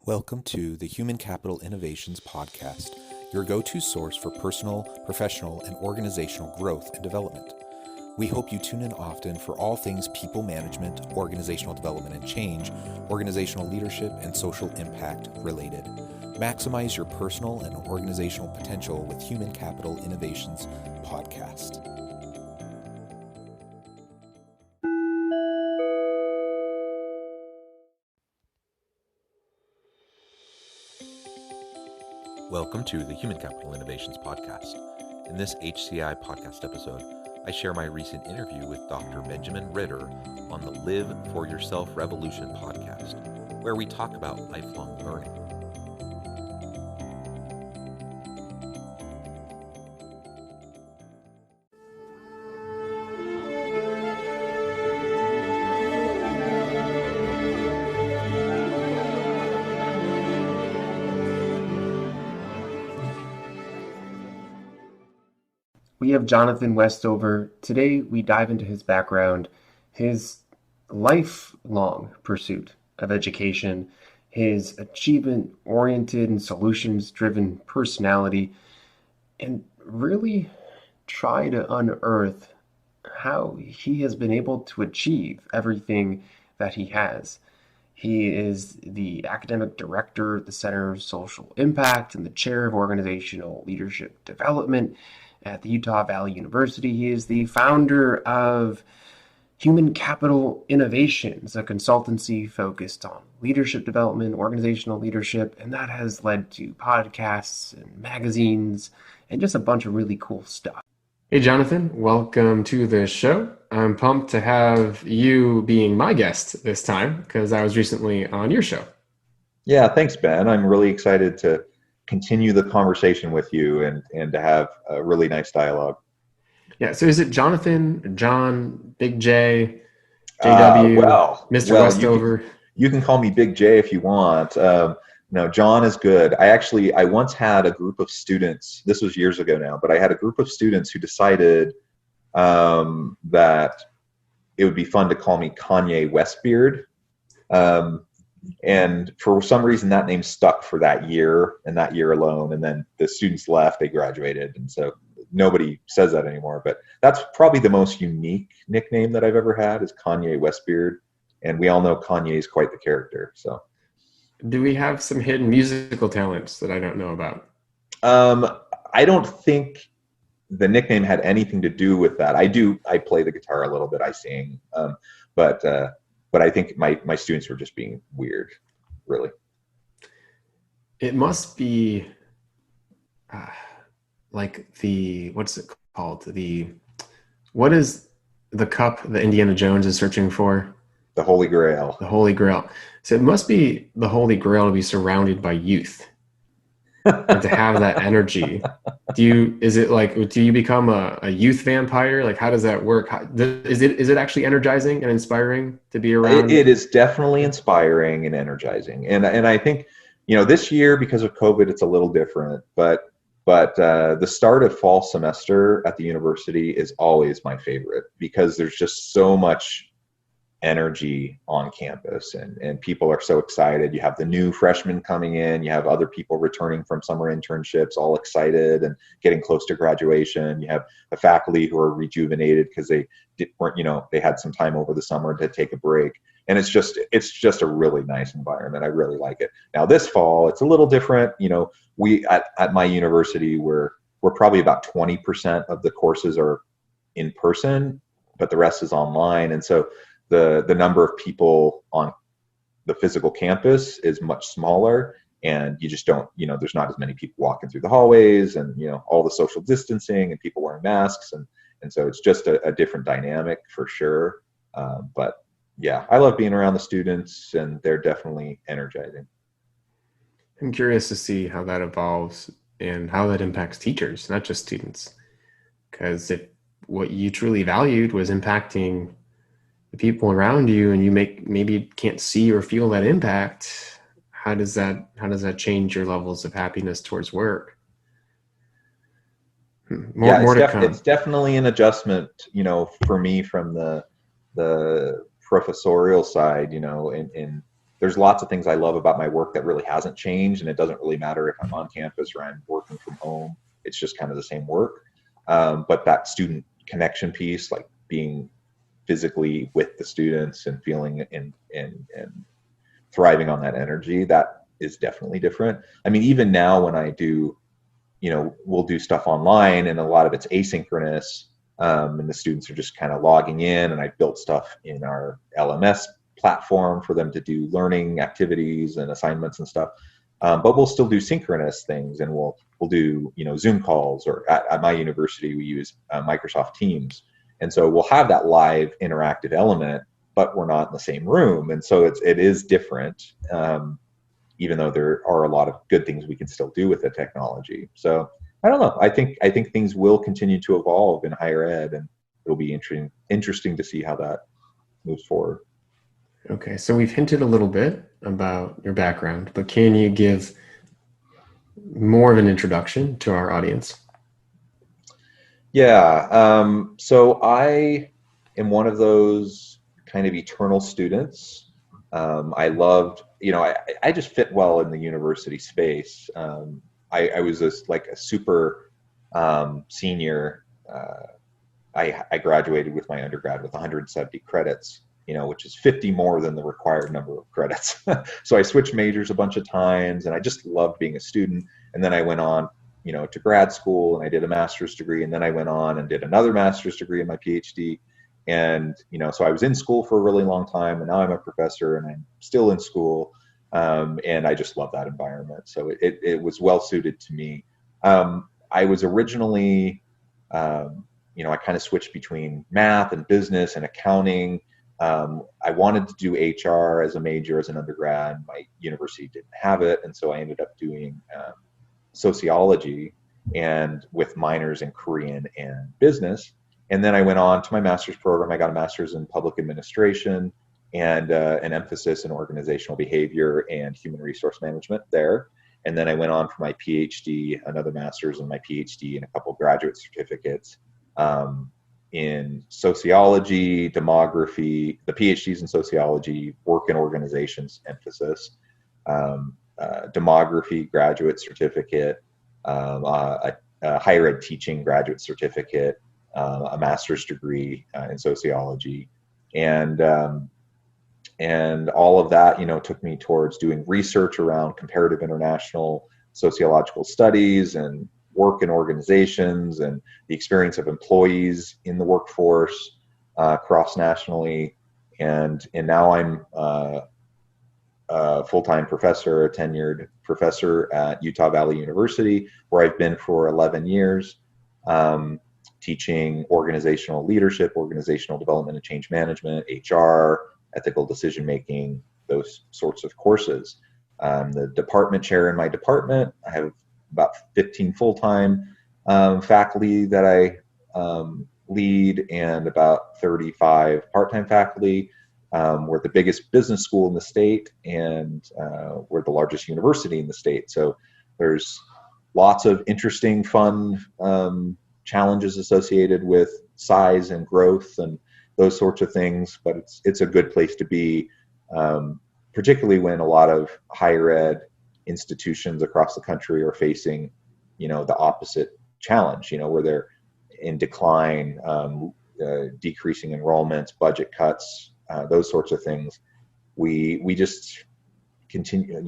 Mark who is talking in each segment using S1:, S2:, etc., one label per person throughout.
S1: Welcome to the Human Capital Innovations Podcast, your go-to source for personal, professional, and organizational growth and development. We hope you tune in often for all things people management, organizational development and change, organizational leadership, and social impact related. Maximize your personal and organizational potential with Human Capital Innovations Podcast. Welcome to the Human Capital Innovations Podcast. In this HCI podcast episode, I share my recent interview with Dr. Benjamin Ritter on the Live for Yourself Revolution podcast, where we talk about lifelong learning.
S2: We have Jonathan Westover. Today we dive into his background, his lifelong pursuit of education, his achievement-oriented and solutions-driven personality, and really try to unearth how he has been able to achieve everything that he has. He is the academic director at the Center of Social Impact and the chair of organizational leadership development at the Utah Valley University. He is the founder of Human Capital Innovations, a consultancy focused on leadership development, organizational leadership, and that has led to podcasts and magazines and just a bunch of really cool stuff. Hey, Jonathan, welcome to the show. I'm pumped to have you being my guest this time because I was recently on your show.
S3: Yeah, thanks, Ben. I'm really excited to continue the conversation with you and to have a really nice dialogue.
S2: Yeah, so is it Jonathan, John, Big J, JW, Mr. Westover?
S3: You can call me Big J if you want. No, John is good. I once had a group of students, this was years ago now, but I had a group of students who decided that it would be fun to call me Kanye Westbeard. And for some reason that name stuck for that year and that year alone. And then the students left, they graduated. And so nobody says that anymore, but that's probably the most unique nickname that I've ever had is Kanye Westbeard. And we all know Kanye is quite the character. So
S2: do we have some hidden musical talents that I don't know about?
S3: I don't think the nickname had anything to do with that. I play the guitar a little bit, I sing, but I think my students were just being weird, really.
S2: It must be like what's it called? What is the cup that Indiana Jones is searching for?
S3: The Holy Grail.
S2: The Holy Grail. So it must be the Holy Grail to be surrounded by youth and to have that energy. Do you become a youth vampire? Like, how does that work? Is it actually energizing and inspiring to be around?
S3: It is definitely inspiring and energizing. And I think, this year because of COVID, it's a little different, but the start of fall semester at the university is always my favorite because there's just so much energy on campus and people are so excited. You have the new freshmen coming in, you have other people returning from summer internships, all excited and getting close to graduation. You have the faculty who are rejuvenated because they had some time over the summer to take a break. And it's just a really nice environment. I really like it. Now this fall, it's a little different. We at my university, we're probably about 20% of the courses are in person, but the rest is online. And so the number of people on the physical campus is much smaller and you just don't, there's not as many people walking through the hallways and, all the social distancing and people wearing masks. And so it's just a different dynamic for sure. But yeah, I love being around the students and they're definitely energizing.
S2: I'm curious to see how that evolves and how that impacts teachers, not just students. Because if what you truly valued was impacting the people around you and you maybe can't see or feel that impact, how does that change your levels of happiness towards work? More to come.
S3: It's definitely an adjustment, for me from the professorial side, in there's lots of things I love about my work that really hasn't changed, and it doesn't really matter if I'm on campus or I'm working from home. It's just kind of the same work. But that student connection piece, like being physically with the students and feeling and thriving on that energy, that is definitely different. I mean, even now when I do, we'll do stuff online, and a lot of it's asynchronous, and the students are just kind of logging in, and I built stuff in our LMS platform for them to do learning activities and assignments and stuff. But we'll still do synchronous things, and we'll do Zoom calls, or at my university we use Microsoft Teams, and so we'll have that live interactive element, but we're not in the same room, and so it is different. Even though there are a lot of good things we can still do with the technology. So I don't know. I think things will continue to evolve in higher ed, and it'll be interesting to see how that moves forward.
S2: Okay, so we've hinted a little bit about your background, but can you give more of an introduction to our audience?
S3: Yeah. So I am one of those kind of eternal students. I loved, I just fit well in the university space. I was a super senior. I graduated with my undergrad with 170 credits, which is 50 more than the required number of credits. So I switched majors a bunch of times, and I just loved being a student. And then I went on, to grad school, and I did a master's degree, and then I went on and did another master's degree in my PhD. And, so I was in school for a really long time, and now I'm a professor and I'm still in school. And I just love that environment. So it was well suited to me. I was originally, I kind of switched between math and business and accounting. I wanted to do HR as a major as an undergrad. My university didn't have it. And so I ended up doing sociology, and with minors in Korean and business. And then I went on to my master's program. I got a master's in public administration and an emphasis in organizational behavior and human resource management there. And then I went on for my PhD, another master's and my PhD, and a couple graduate certificates in sociology, demography, the PhDs in sociology, work in organizations emphasis, demography graduate certificate, a higher ed teaching graduate certificate, a master's degree in sociology, and all of that, took me towards doing research around comparative international sociological studies and work in organizations and the experience of employees in the workforce cross-nationally, and now I'm a full-time professor, a tenured professor at Utah Valley University, where I've been for 11 years. Teaching organizational leadership, organizational development and change management, HR, ethical decision making, those sorts of courses. The department chair in my department. I have about 15 full-time faculty that I lead, and about 35 part-time faculty. We're the biggest business school in the state, and we're the largest university in the state. So there's lots of interesting, fun challenges associated with size and growth and those sorts of things, but it's a good place to be, particularly when a lot of higher ed institutions across the country are facing, the opposite challenge, where they're in decline, decreasing enrollments, budget cuts, those sorts of things. We just continue,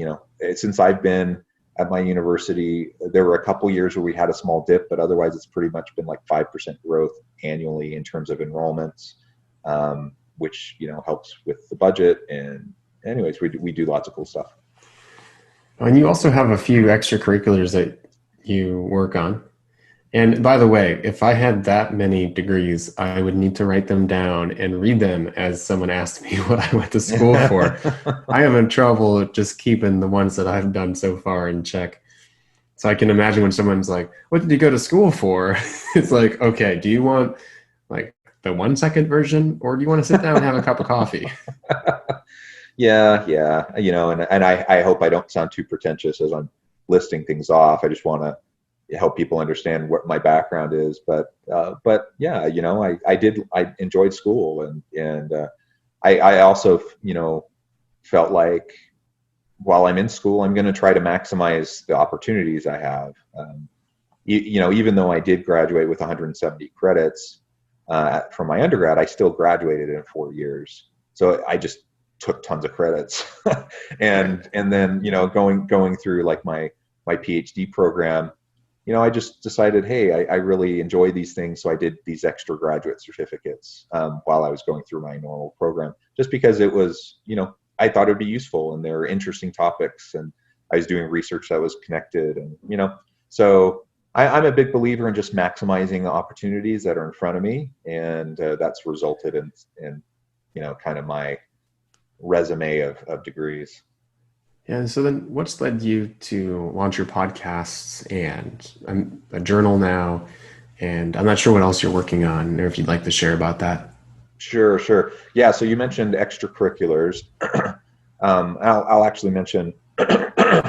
S3: since I've been at my university, there were a couple years where we had a small dip, but otherwise it's pretty much been like 5% growth annually in terms of enrollments, which, helps with the budget. And anyways, we do lots of cool stuff.
S2: And you also have a few extracurriculars that you work on. And by the way, if I had that many degrees, I would need to write them down and read them as someone asked me what I went to school for. I am in trouble just keeping the ones that I've done so far in check. So I can imagine when someone's like, what did you go to school for? It's like, okay, do you want like the 1 second version, or do you want to sit down and have a cup of coffee?
S3: Yeah. And I hope I don't sound too pretentious as I'm listing things off. I just want to help people understand what my background is, but yeah, I enjoyed school, and I also, felt like while I'm in school, I'm going to try to maximize the opportunities I have. Even though I did graduate with 170 credits from my undergrad, I still graduated in 4 years. So I just took tons of credits, and then going through like my PhD program, I just decided, hey, I really enjoy these things, so I did these extra graduate certificates while I was going through my normal program, just because it was, I thought it'd be useful, and they're interesting topics, and I was doing research that was connected, and so I'm a big believer in just maximizing the opportunities that are in front of me, and that's resulted in kind of my resume of degrees.
S2: Yeah. So then what's led you to launch your podcasts and a journal now? And I'm not sure what else you're working on, or if you'd like to share about that.
S3: Sure. Yeah. So you mentioned extracurriculars. I'll actually mention,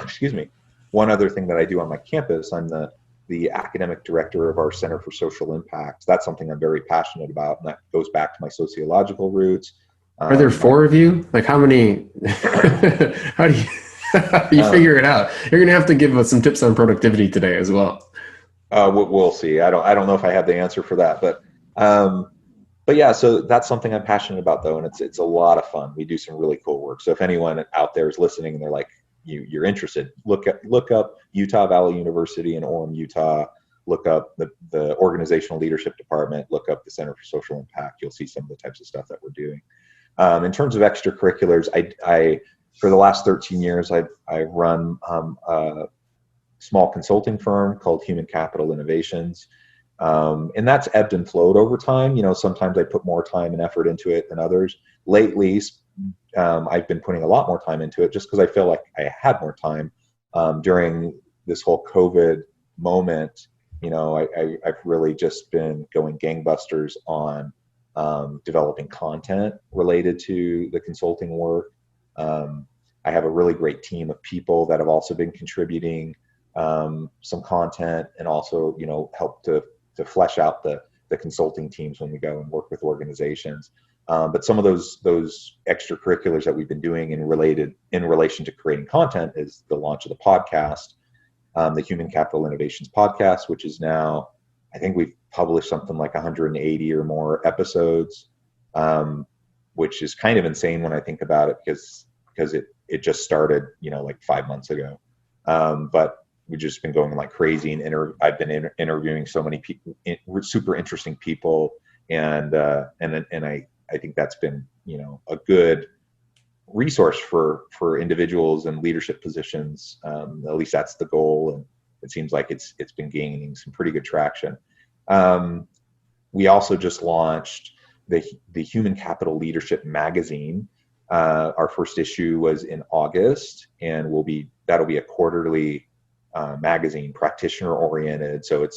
S3: excuse me, one other thing that I do on my campus. I'm the academic director of our Center for Social Impact. That's something I'm very passionate about, and that goes back to my sociological roots.
S2: Are there four of you? Like how many? How do you figure it out? You're gonna have to give us some tips on productivity today as well.
S3: We'll see. I don't know if I have the answer for that, but yeah. So that's something I'm passionate about, though, and it's a lot of fun. We do some really cool work. So if anyone out there is listening and they're like, you're interested, look up Utah Valley University in Orem, Utah. Look up the organizational leadership department. Look up the Center for Social Impact. You'll see some of the types of stuff that we're doing. In terms of extracurriculars, I for the last 13 years, I've run a small consulting firm called Human Capital Innovations, and that's ebbed and flowed over time. Sometimes I put more time and effort into it than others. Lately, I've been putting a lot more time into it just because I feel like I had more time during this whole COVID moment. I've really just been going gangbusters on developing content related to the consulting work. I have a really great team of people that have also been contributing some content, and also help to flesh out the consulting teams when we go and work with organizations. But some of those extracurriculars that we've been doing in relation to creating content is the launch of the podcast, the Human Capital Innovations podcast, which is now, I think we've published something like 180 or more episodes, which is kind of insane when I think about it, because it just started, like 5 months ago. But we've just been going like crazy, and I've been interviewing so many people, super interesting people, and I think that's been a good resource for individuals in leadership positions. At least that's the goal, and it seems like it's been gaining some pretty good traction. We also just launched the Human Capital Leadership magazine. Our first issue was in August, and that'll be a quarterly magazine, practitioner oriented. So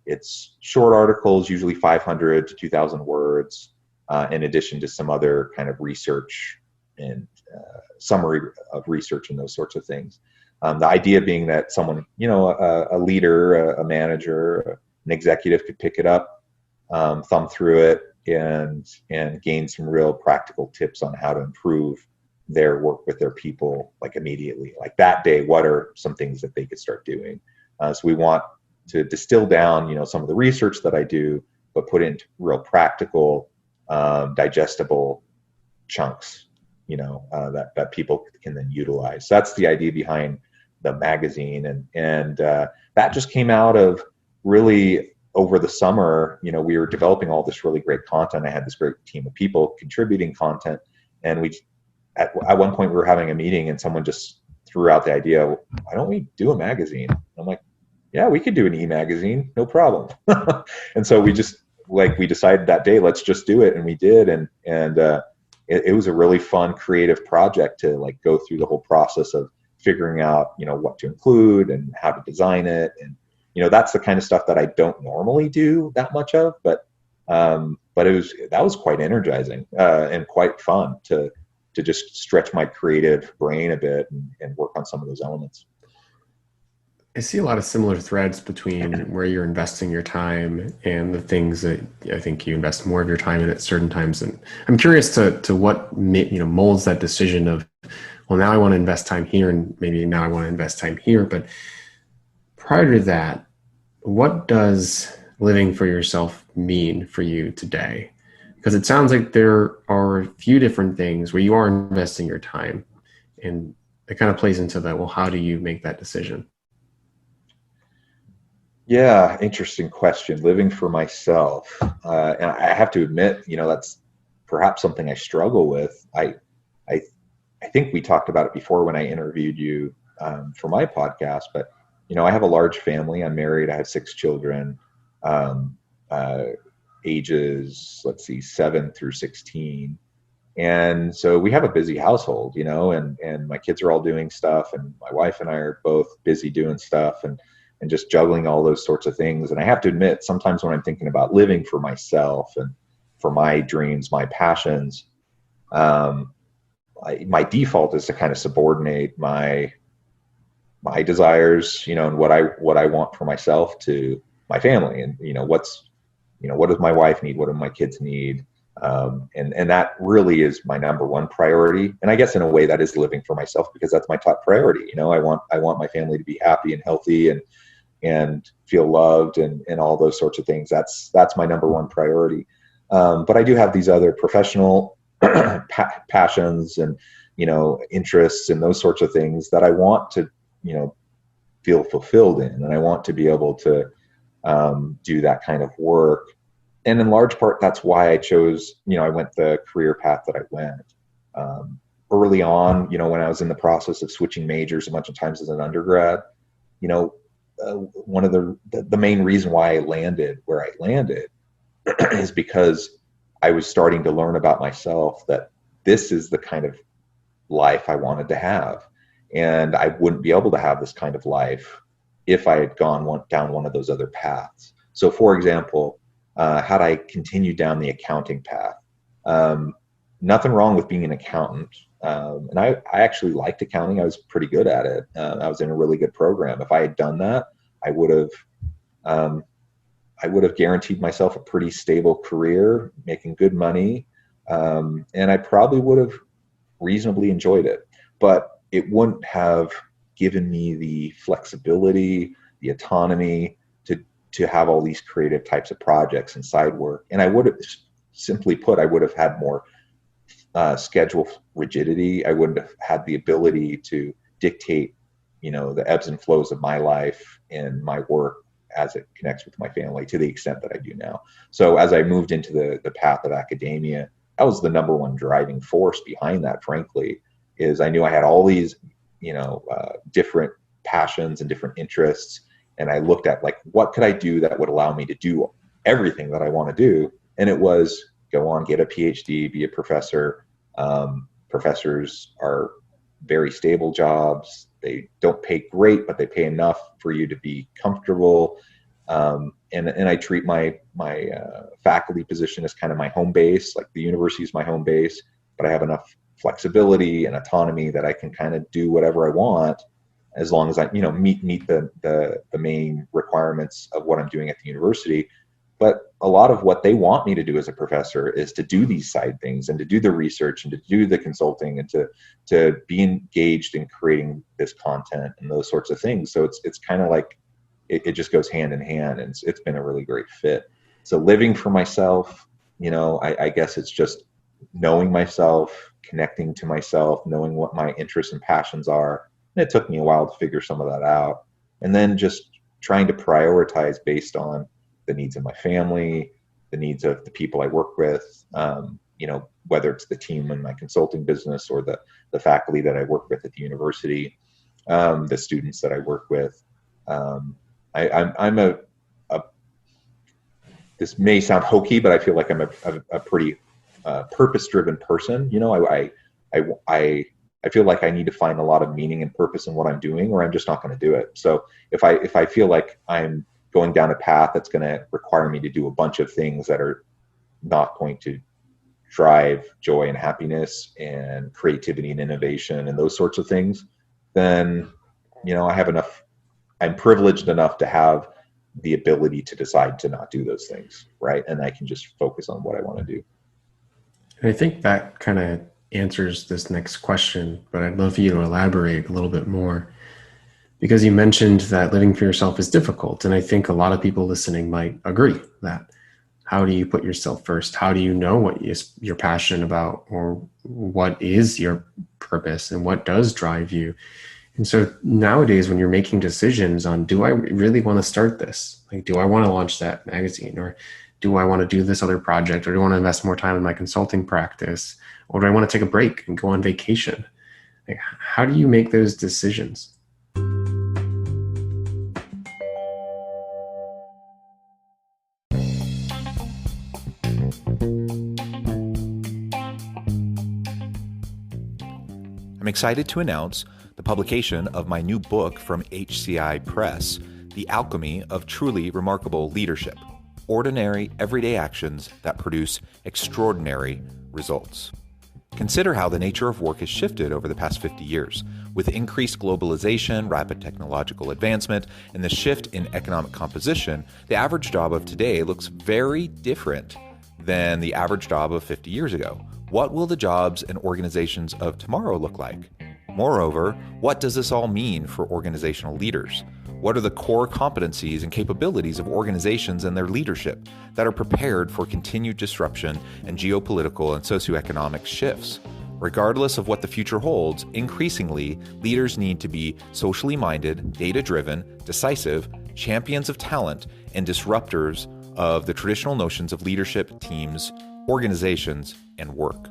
S3: it's short articles, usually 500 to 2,000 words, in addition to some other kind of research and summary of research and those sorts of things. The idea being that someone, a leader, a manager, an executive could pick it up, thumb through it, and gain some real practical tips on how to improve their work with their people, like immediately, like that day. What are some things that they could start doing? So we want to distill down, some of the research that I do, but put it into real practical, digestible chunks, that people can then utilize. So that's the idea behind the magazine, and that just came out of really over the summer. We were developing all this really great content. I had this great team of people contributing content, and at one point we were having a meeting, and someone just threw out the idea, why don't we do a magazine? I'm like, yeah, we could do an e-magazine, no problem. And so we decided that day, let's just do it, and we did, and it was a really fun creative project to go through the whole process of figuring out what to include and how to design it, and that's the kind of stuff that I don't normally do that much of, but that was quite energizing and quite fun to just stretch my creative brain a bit and work on some of those elements.
S2: I see a lot of similar threads between where you're investing your time and the things that I think you invest more of your time in at certain times. And I'm curious to what molds that decision of well, now I want to invest time here, and maybe now I want to invest time here. But prior to that, what does living for yourself mean for you today? Because it sounds like there are a few different things where you are investing your time, and it kind of plays into that. Well, how do you make that decision?
S3: Yeah, interesting question. Living for myself, and I have to admit, that's perhaps something I struggle with. I, I think we talked about it before when I interviewed you for my podcast. But I have a large family. I'm married. I have 6 children, um, uh, ages, let's see, 7 through 16. And so we have a busy household, and my kids are all doing stuff, and my wife and I are both busy doing stuff, and just juggling all those sorts of things. And I have to admit, sometimes when I'm thinking about living for myself and for my dreams, my passions, um, my default is to kind of subordinate my desires, and what I want for myself to my family, and what does my wife need, what do my kids need, and that really is my number one priority. And I guess in a way that is living for myself, because that's my top priority. I want my family to be happy and healthy and feel loved and all those sorts of things. That's my number one priority. But I do have these other professional passions and interests and those sorts of things that I want to feel fulfilled in, and I want to be able to do that kind of work. And in large part, that's why I chose, I went the career path that I went. Early on, when I was in the process of switching majors a bunch of times as an undergrad, one of the main reason why I landed where I landed is because I was starting to learn about myself, that this is the kind of life I wanted to have. And I wouldn't be able to have this kind of life if I had gone down one of those other paths. So for example, had I continued down the accounting path, nothing wrong with being an accountant. And I actually liked accounting. I was pretty good at it. I was in a really good program. If I had done that, I would have guaranteed myself a pretty stable career, making good money. And I probably would have reasonably enjoyed it, but it wouldn't have given me the flexibility, the autonomy to have all these creative types of projects and side work. And I would have, simply put, I would have had more schedule rigidity. I wouldn't have had the ability to dictate, the ebbs and flows of my life and my work as it connects with my family to the extent that I do now. So as I moved into the path of academia, that was the number one driving force behind that, frankly, is I knew I had all these, different passions and different interests. And I looked at, like, what could I do that would allow me to do everything that I want to do? And it was go on, get a PhD, be a professor. Professors are very stable jobs. They don't pay great, but they pay enough for you to be comfortable. And I treat my faculty position as kind of my home base. Like, the university is my home base, but I have enough flexibility and autonomy that I can kind of do whatever I want, as long as I meet the main requirements of what I'm doing at the university. But a lot of what they want me to do as a professor is to do these side things and to do the research and to do the consulting and to be engaged in creating this content and those sorts of things. So it's kind of like it just goes hand in hand, and it's been a really great fit. So living for myself, I guess it's just knowing myself, connecting to myself, knowing what my interests and passions are. And it took me a while to figure some of that out. And then just trying to prioritize based on the needs of my family, the needs of the people I work with, whether it's the team in my consulting business or the faculty that I work with at the university, the students that I work with. I'm a this may sound hokey, but I feel like I'm a pretty purpose-driven person. I feel like I need to find a lot of meaning and purpose in what I'm doing, or I'm just not going to do it. So if I feel like I'm going down a path that's going to require me to do a bunch of things that are not going to drive joy and happiness and creativity and innovation and those sorts of things, then I have enough. I'm privileged enough to have the ability to decide to not do those things, right? And I can just focus on what I want to do.
S2: And I think that kind of answers this next question, but I'd love for you to elaborate a little bit more, because you mentioned that living for yourself is difficult. And I think a lot of people listening might agree that. How do you put yourself first? How do you know what you're passionate about, or what is your purpose and what does drive you? And so nowadays, when you're making decisions on, do I really want to start this? Like, do I want to launch that magazine, or do I want to do this other project, or do I want to invest more time in my consulting practice, or do I want to take a break and go on vacation? Like, how do you make those decisions?
S1: I'm excited to announce the publication of my new book from HCI Press, The Alchemy of Truly Remarkable Leadership: Ordinary, Everyday Actions That Produce Extraordinary Results. Consider how the nature of work has shifted over the past 50 years. With increased globalization, rapid technological advancement, and the shift in economic composition, the average job of today looks very different than the average job of 50 years ago. What will the jobs and organizations of tomorrow look like? Moreover, what does this all mean for organizational leaders? What are the core competencies and capabilities of organizations and their leadership that are prepared for continued disruption and geopolitical and socioeconomic shifts? Regardless of what the future holds, increasingly, leaders need to be socially minded, data-driven, decisive, champions of talent, and disruptors of the traditional notions of leadership, teams, organizations, and work.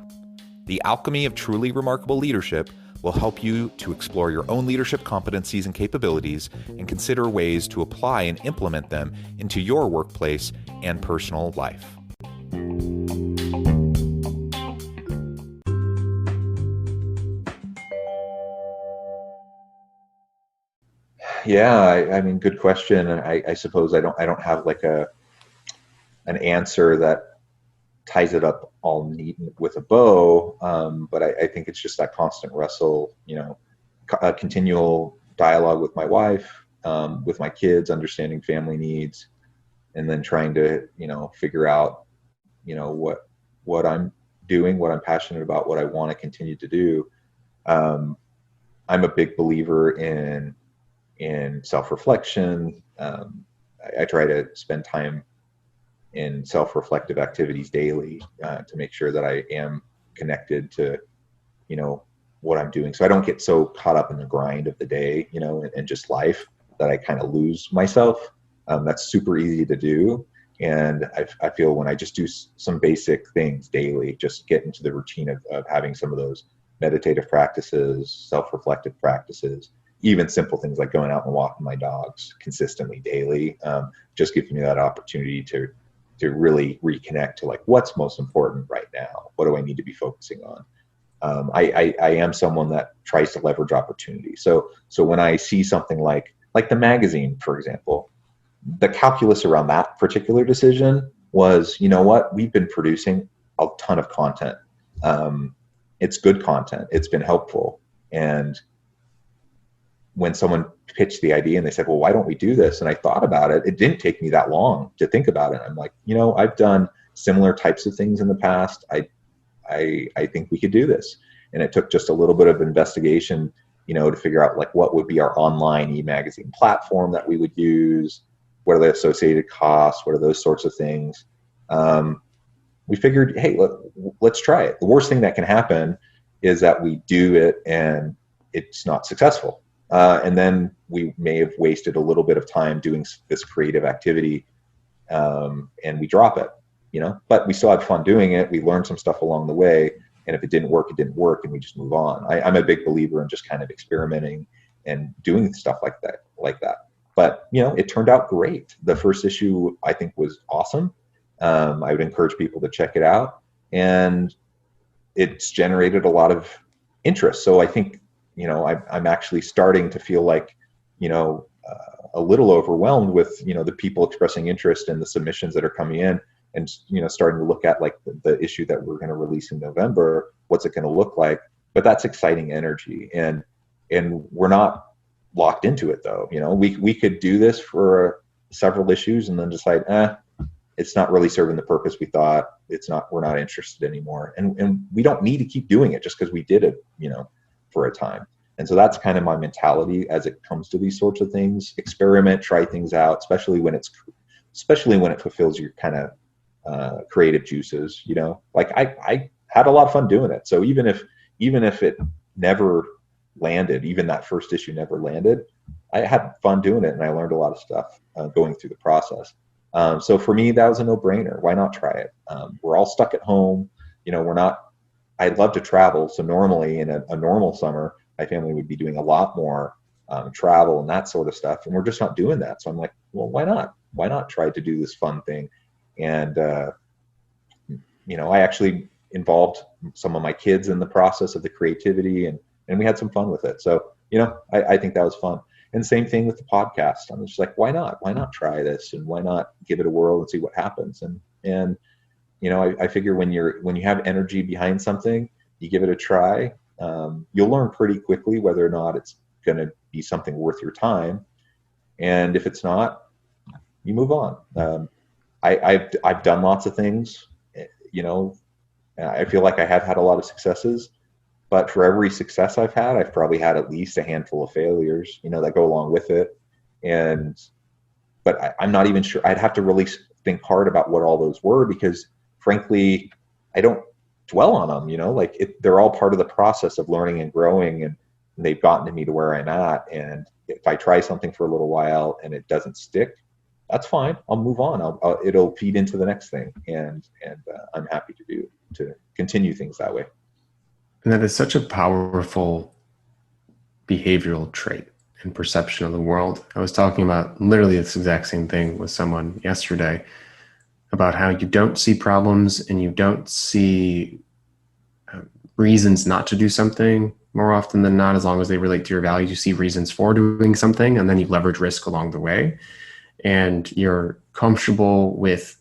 S1: The Alchemy of Truly Remarkable Leadership will help you to explore your own leadership competencies and capabilities and consider ways to apply and implement them into your workplace and personal life.
S3: Yeah, I mean, good question. And I suppose I don't have like an answer that ties it up all neat with a bow. But I think it's just that constant wrestle, a continual dialogue with my wife, with my kids, understanding family needs, and then trying to, figure out, what I'm doing, what I'm passionate about, what I want to continue to do. I'm a big believer in self-reflection. I try to spend time in self-reflective activities daily to make sure that I am connected to, what I'm doing. So I don't get so caught up in the grind of the day, and just life, that I kind of lose myself. That's super easy to do. And I feel when I just do some basic things daily, just get into the routine of having some of those meditative practices, self-reflective practices, even simple things like going out and walking my dogs consistently daily, just gives me that opportunity to really reconnect to like what's most important right now. What do I need to be focusing on? I am someone that tries to leverage opportunity. So when I see something like the magazine, for example, the calculus around that particular decision was, we've been producing a ton of content. It's good content. It's been helpful. And when someone pitched the idea and they said, well, why don't we do this? And I thought about it. It didn't take me that long to think about it. I'm like, I've done similar types of things in the past. I think we could do this. And it took just a little bit of investigation, to figure out like what would be our online e-magazine platform that we would use. What are the associated costs? What are those sorts of things? We figured, hey, let's try it. The worst thing that can happen is that we do it and it's not successful. And then we may have wasted a little bit of time doing this creative activity, and we drop it, but we still had fun doing it. We learned some stuff along the way. And if it didn't work, and we just move on. I'm a big believer in just kind of experimenting and doing stuff like that. But, it turned out great. The first issue, I think, was awesome. I would encourage people to check it out. And it's generated a lot of interest. So I think, I'm actually starting to feel like, a little overwhelmed with, the people expressing interest in the submissions that are coming in, and, starting to look at like the issue that we're going to release in November. What's it going to look like? But that's exciting energy. And we're not locked into it though. We could do this for several issues and then decide, it's not really serving the purpose we thought. we're not interested anymore. And we don't need to keep doing it just because we did it, for a time. And so that's kind of my mentality as it comes to these sorts of things. Experiment, try things out, especially when it fulfills your kind of creative juices, like I had a lot of fun doing it. So even if it never landed, even that first issue never landed, I had fun doing it, and I learned a lot of stuff going through the process. So for me, that was a no-brainer. Why not try it? We're all stuck at home. I'd love to travel. So normally in a normal summer, my family would be doing a lot more travel and that sort of stuff. And we're just not doing that. So I'm like, well, why not? Why not try to do this fun thing? And, I actually involved some of my kids in the process of the creativity, and we had some fun with it. So, I think that was fun. And same thing with the podcast. I'm just like, why not? Why not try this? And why not give it a whirl and see what happens? And I figure when you have energy behind something, you give it a try, you'll learn pretty quickly whether or not it's going to be something worth your time. And if it's not, you move on. I've done lots of things, I feel like I have had a lot of successes, but for every success I've had, I've probably had at least a handful of failures, that go along with it. But I'm not even sure. I'd have to really think hard about what all those were, because frankly, I don't dwell on them, they're all part of the process of learning and growing, and they've gotten to me to where I'm at. And if I try something for a little while and it doesn't stick, that's fine. I'll move on. It'll feed into the next thing. And I'm happy to continue things that way.
S2: And that is such a powerful behavioral trait and perception of the world. I was talking about literally this exact same thing with someone yesterday about how you don't see problems and you don't see reasons not to do something more often than not. As long as they relate to your values, you see reasons for doing something, and then you leverage risk along the way. And you're comfortable with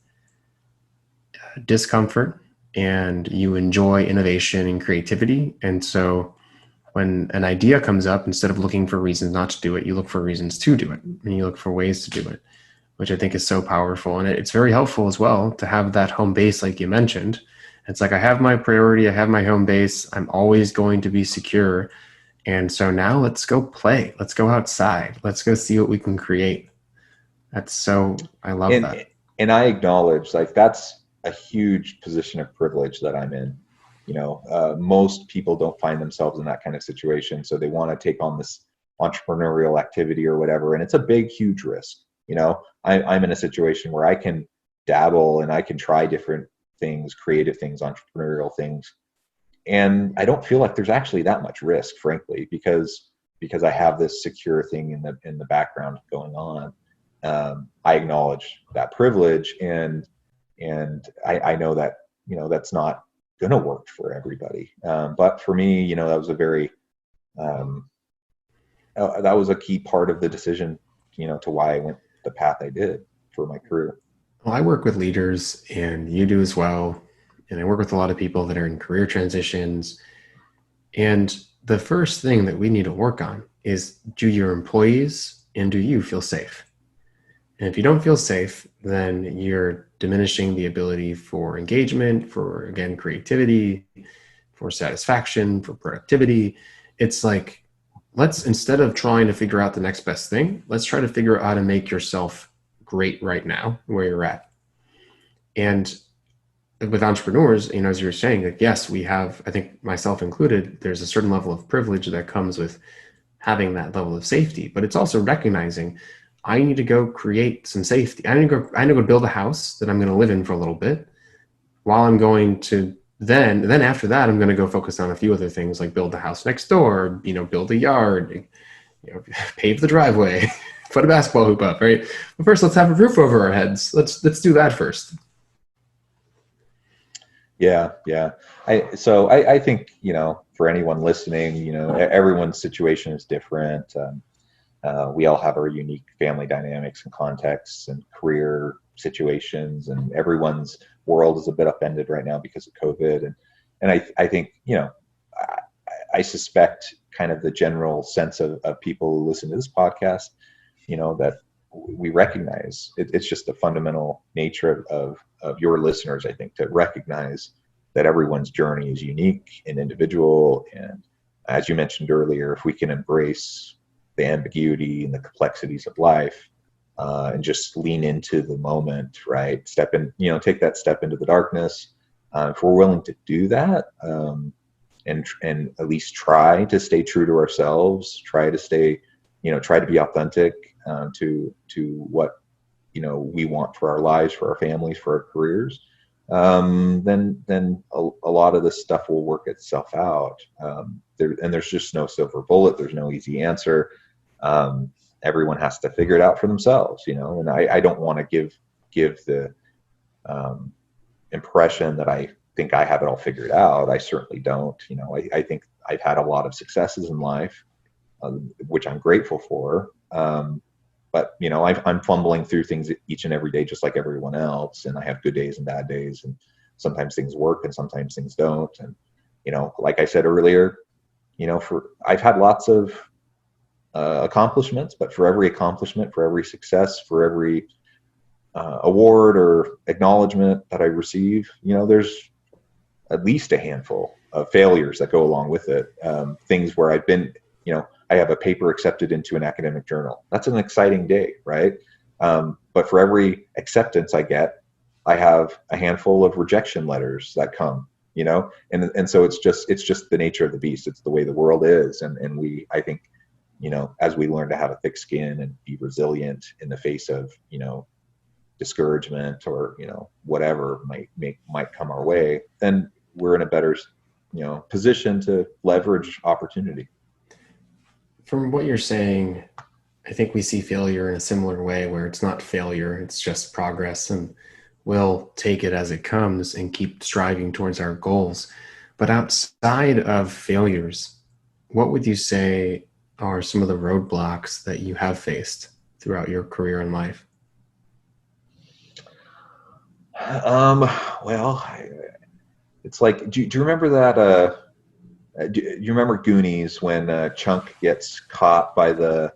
S2: discomfort, and you enjoy innovation and creativity. And so when an idea comes up, instead of looking for reasons not to do it, you look for reasons to do it, and you look for ways to do it, which I think is so powerful. And it's very helpful as well to have that home base, like you mentioned. It's like, I have my priority, I have my home base, I'm always going to be secure. And so now let's go play. Let's go outside. Let's go see what we can create. I love that.
S3: And I acknowledge, that's a huge position of privilege that I'm in. Most people don't find themselves in that kind of situation. So they want to take on this entrepreneurial activity or whatever. And it's a big, huge risk. I'm in a situation where I can dabble and I can try different things, creative things, entrepreneurial things. And I don't feel like there's actually that much risk, frankly, because I have this secure thing in the background going on. I acknowledge that privilege, and I know that, that's not going to work for everybody. But for me, that was that was a key part of the decision, to why I went the path I did for my career.
S2: Well, I work with leaders, and you do as well. And I work with a lot of people that are in career transitions. And the first thing that we need to work on is, do your employees and do you feel safe? And if you don't feel safe, then you're diminishing the ability for engagement, for, again, creativity, for satisfaction, for productivity. It's like, instead of trying to figure out the next best thing, let's try to figure out how to make yourself great right now where you're at. And with entrepreneurs, as you were saying, yes, we have, I think myself included, there's a certain level of privilege that comes with having that level of safety, but it's also recognizing I need to go create some safety. I need to go build a house that I'm going to live in for a little bit, while I'm going to then after that, I'm going to go focus on a few other things, like build the house next door, build a yard, pave the driveway, put a basketball hoop up, right? But first, let's have a roof over our heads. Let's do that first.
S3: Yeah. I think, for anyone listening, everyone's situation is different. We all have our unique family dynamics and contexts and career situations, and everyone's world is a bit upended right now because of COVID. And I think, I suspect kind of the general sense of people who listen to this podcast, that we recognize it's just the fundamental nature of your listeners, I think, to recognize that everyone's journey is unique and individual. And as you mentioned earlier, if we can embrace the ambiguity and the complexities of life, and just lean into the moment, right? Step in, take that step into the darkness. If we're willing to do that, and at least try to stay true to ourselves, try to stay, try to be authentic to what we want for our lives, for our families, for our careers, then a lot of this stuff will work itself out. There's just no silver bullet. There's no easy answer. Everyone has to figure it out for themselves, and I don't want to give the impression that I think I have it all figured out. I certainly don't. I think I've had a lot of successes in life, which I'm grateful for. But I'm fumbling through things each and every day, just like everyone else. And I have good days and bad days, and sometimes things work and sometimes things don't. And like I said earlier, I've had lots of accomplishments, but for every accomplishment, for every success, for every award or acknowledgement that I receive, there's at least a handful of failures that go along with it. Things where I've been, I have a paper accepted into an academic journal. That's an exciting day, right? But for every acceptance I get, I have a handful of rejection letters that come, and so it's just the nature of the beast. It's the way the world is. And I think, as we learn to have a thick skin and be resilient in the face of, discouragement or, whatever might come our way, then we're in a better, position to leverage opportunity.
S2: From what you're saying, I think we see failure in a similar way, where it's not failure, it's just progress, and we'll take it as it comes and keep striving towards our goals. But outside of failures, what would you say are some of the roadblocks that you have faced throughout your career and life?
S3: Well, it's like, do you remember that? Do you remember Goonies, when Chunk gets caught by the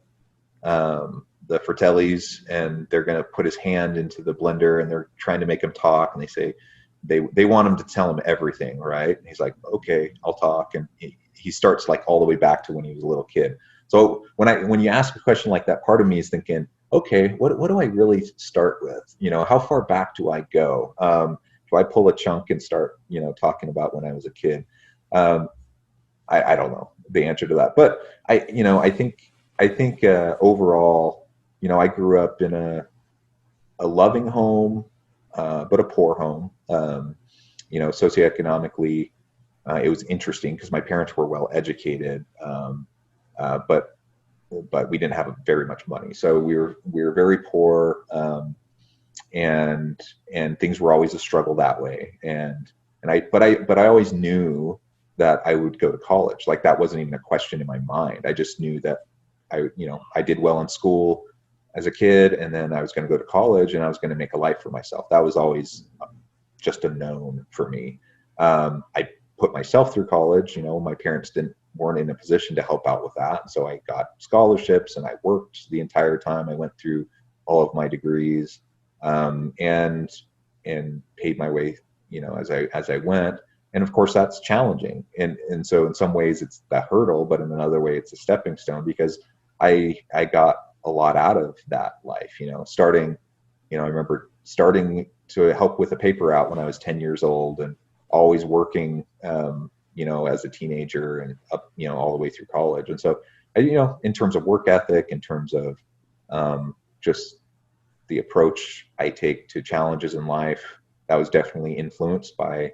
S3: Fratellis, and they're going to put his hand into the blender and they're trying to make him talk, and they say they want him to tell him everything, right? And he's like, okay, I'll talk. And he starts like all the way back to when he was a little kid. So when you ask a question like that, part of me is thinking, okay, what do I really start with? How far back do I go? Do I pull a Chunk and start, talking about when I was a kid? I don't know the answer to that, but I think overall, I grew up in a loving home, but a poor home. Socioeconomically, it was interesting because my parents were well educated, but we didn't have very much money, so we were very poor, and things were always a struggle that way. But I always knew that I would go to college. Like, that wasn't even a question in my mind. I just knew that I did well in school as a kid, and then I was going to go to college and I was going to make a life for myself. That was always just a known for me. I put myself through college. My parents weren't in a position to help out with that. So I got scholarships and I worked the entire time. I went through all of my degrees, and paid my way, as I went. And of course that's challenging. And so in some ways it's that hurdle, but in another way it's a stepping stone, because I got a lot out of that life, starting, I remember starting to help with a paper out when I was 10 years old, and always working, as a teenager, and up, all the way through college. And so, in terms of work ethic, in terms of just the approach I take to challenges in life, that was definitely influenced by,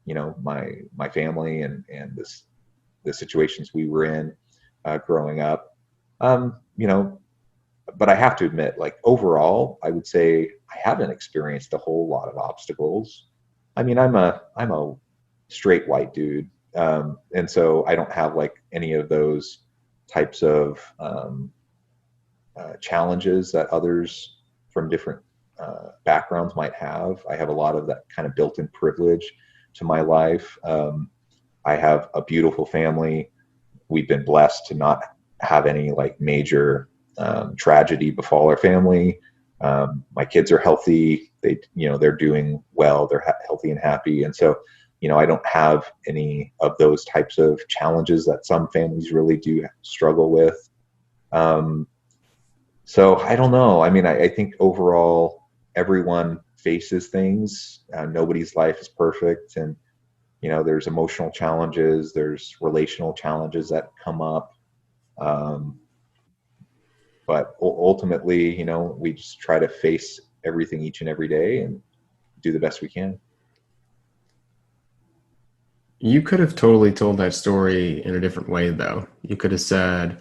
S3: my family and the situations we were in growing up. But I have to admit, like, overall, I would say I haven't experienced a whole lot of obstacles. I mean, I'm a straight white dude. And so I don't have like any of those types of challenges that others from different backgrounds might have. I have a lot of that kind of built-in privilege to my life. I have a beautiful family. We've been blessed to not have any like major tragedy befall our family. My kids are healthy. They're doing well. They're healthy and happy. And so, I don't have any of those types of challenges that some families really do struggle with. So I don't know. I mean, I think overall everyone faces things. Nobody's life is perfect. And, there's emotional challenges, there's relational challenges that come up. But ultimately, we just try to face everything each and every day and do the best we can.
S2: You could have totally told that story in a different way, though. You could have said,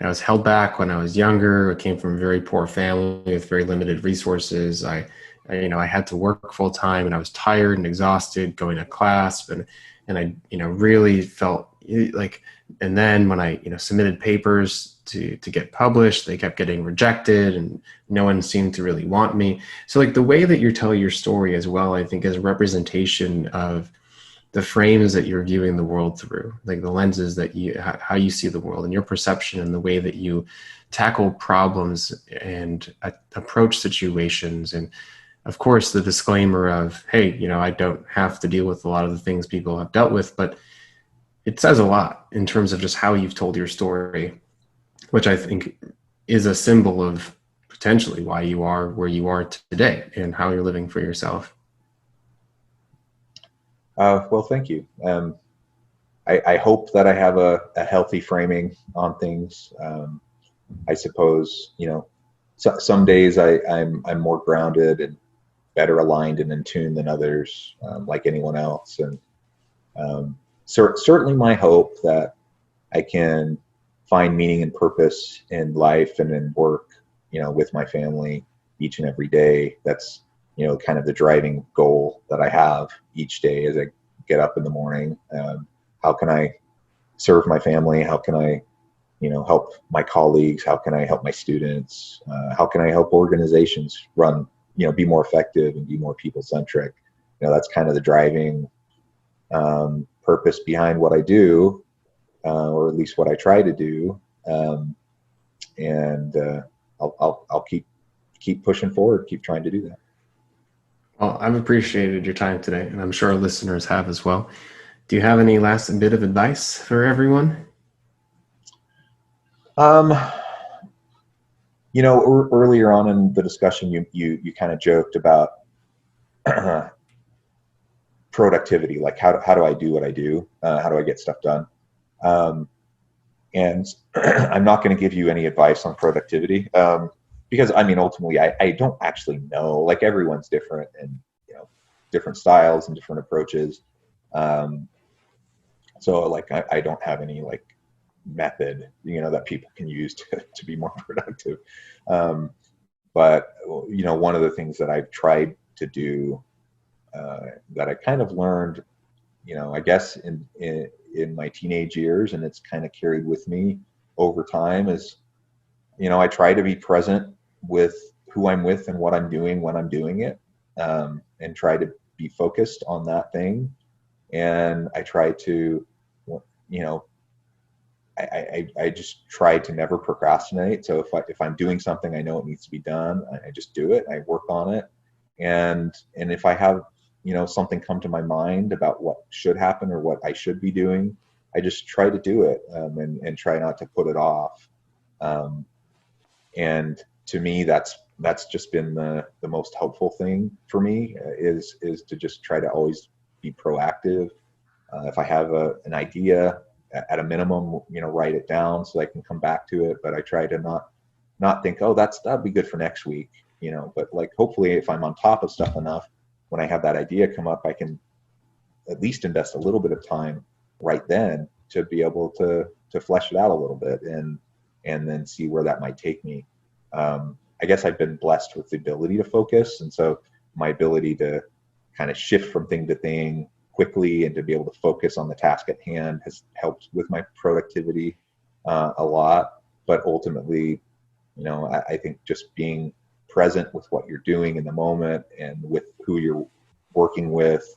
S2: I was held back when I was younger. I came from a very poor family with very limited resources. I had to work full time, and I was tired and exhausted going to class, and I, really felt like. And then when I, submitted papers to get published, they kept getting rejected, and no one seemed to really want me. So, like, the way that you tell your story as well, I think, is a representation of the frames that you're viewing the world through, like the lenses that how you see the world and your perception and the way that you tackle problems and approach situations. And of course, the disclaimer of, hey, I don't have to deal with a lot of the things people have dealt with, but it says a lot in terms of just how you've told your story, which I think is a symbol of potentially why you are where you are today and how you're living for yourself.
S3: Well, thank you. I hope that I have a healthy framing on things. I suppose, some days I'm more grounded and better aligned and in tune than others, like anyone else. And certainly my hope that I can find meaning and purpose in life and in work, with my family each and every day. That's kind of the driving goal that I have each day as I get up in the morning. How can I serve my family? How can I, help my colleagues? How can I help my students? How can I help organizations run, be more effective and be more people-centric? That's kind of the driving purpose behind what I do, or at least what I try to do. And I'll keep pushing forward, keep trying to do that.
S2: Well, I've appreciated your time today, and I'm sure our listeners have as well. Do you have any last bit of advice for everyone?
S3: Earlier on in the discussion, you kind of joked about productivity, like how do I do what I do? How do I get stuff done? And I'm not going to give you any advice on productivity. Because ultimately I don't actually know, like everyone's different and, different styles and different approaches. So like, I don't have any like method, that people can use to be more productive. But, one of the things that I've tried to do, that I kind of learned, I guess in my teenage years, and it's kind of carried with me over time, is, I try to be present with who I'm with and what I'm doing when I'm doing it, and try to be focused on that thing. And I try to, I just try to never procrastinate. So if I'm doing something, I know it needs to be done, I just do it. I work on it. And if I have, something come to my mind about what should happen or what I should be doing, I just try to do it, and try not to put it off. And to me, that's just been the most helpful thing for me, is to just try to always be proactive. If I have an idea, at a minimum, write it down so I can come back to it. But I try to not think, oh, that'd be good for next week, but like, hopefully if I'm on top of stuff enough, when I have that idea come up, I can at least invest a little bit of time right then to be able to flesh it out a little bit and then see where that might take me. I guess I've been blessed with the ability to focus. And so my ability to kind of shift from thing to thing quickly and to be able to focus on the task at hand has helped with my productivity a lot. But ultimately, I think just being present with what you're doing in the moment and with who you're working with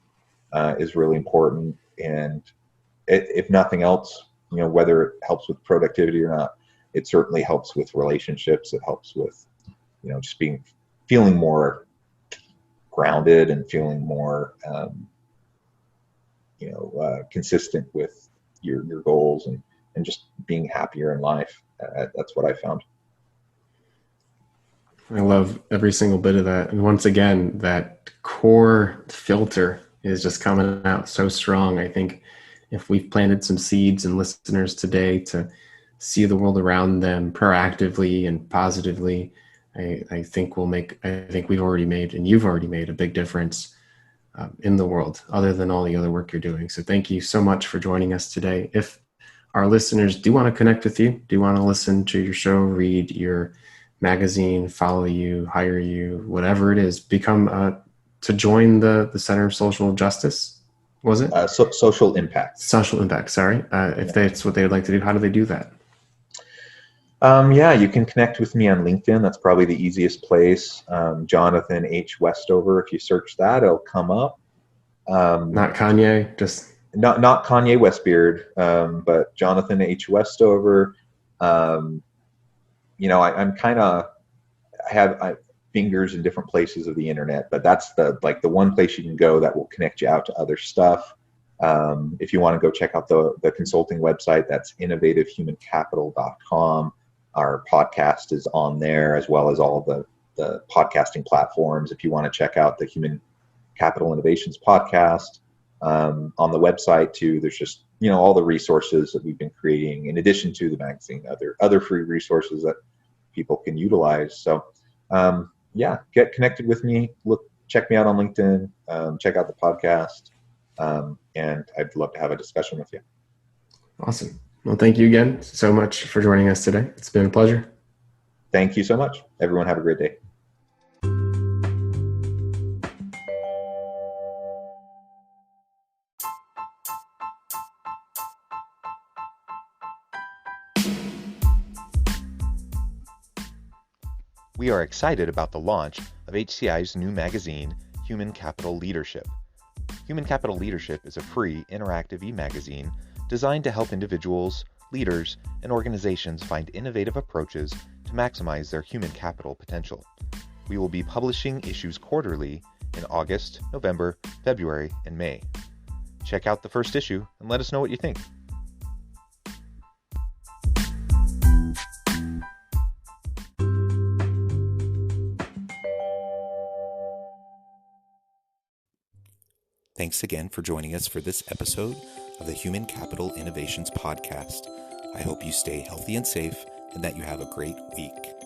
S3: is really important. And if nothing else, whether it helps with productivity or not, it certainly helps with relationships. It helps with, just feeling more grounded and feeling more, consistent with your goals and just being happier in life. That's what I found.
S2: I love every single bit of that. And once again, that core filter is just coming out so strong. I think if we've planted some seeds in listeners today to see the world around them proactively and positively, I think we've already made, and you've already made, a big difference in the world, other than all the other work you're doing. So thank you so much for joining us today. If our listeners do want to connect with you, do want to listen to your show, read your magazine, follow you, hire you, whatever it is, to join the Center of Social Justice, was it?
S3: Social impact.
S2: Social impact, sorry. If that's what they would like to do, how do they do that?
S3: You can connect with me on LinkedIn. That's probably the easiest place. Jonathan H. Westover. If you search that, it'll come up.
S2: Not Kanye, just
S3: not Kanye Westbeard, but Jonathan H. Westover. I have fingers in different places of the internet, but that's the one place you can go that will connect you out to other stuff. If you want to go check out the consulting website, that's innovativehumancapital.com. Our podcast is on there, as well as all the podcasting platforms. If you want to check out the Human Capital Innovations podcast on the website too, there's just all the resources that we've been creating, in addition to the magazine, other free resources that people can utilize. So get connected with me. Check me out on LinkedIn. Check out the podcast, and I'd love to have a discussion with you.
S2: Awesome. Well, thank you again so much for joining us today. It's been a pleasure.
S3: Thank you so much. Everyone have a great day.
S1: We are excited about the launch of HCI's new magazine, Human Capital Leadership. Human Capital Leadership is a free, interactive e-magazine designed to help individuals, leaders, and organizations find innovative approaches to maximize their human capital potential. We will be publishing issues quarterly in August, November, February, and May. Check out the first issue and let us know what you think. Thanks again for joining us for this episode of the Human Capital Innovations Podcast. I hope you stay healthy and safe and that you have a great week.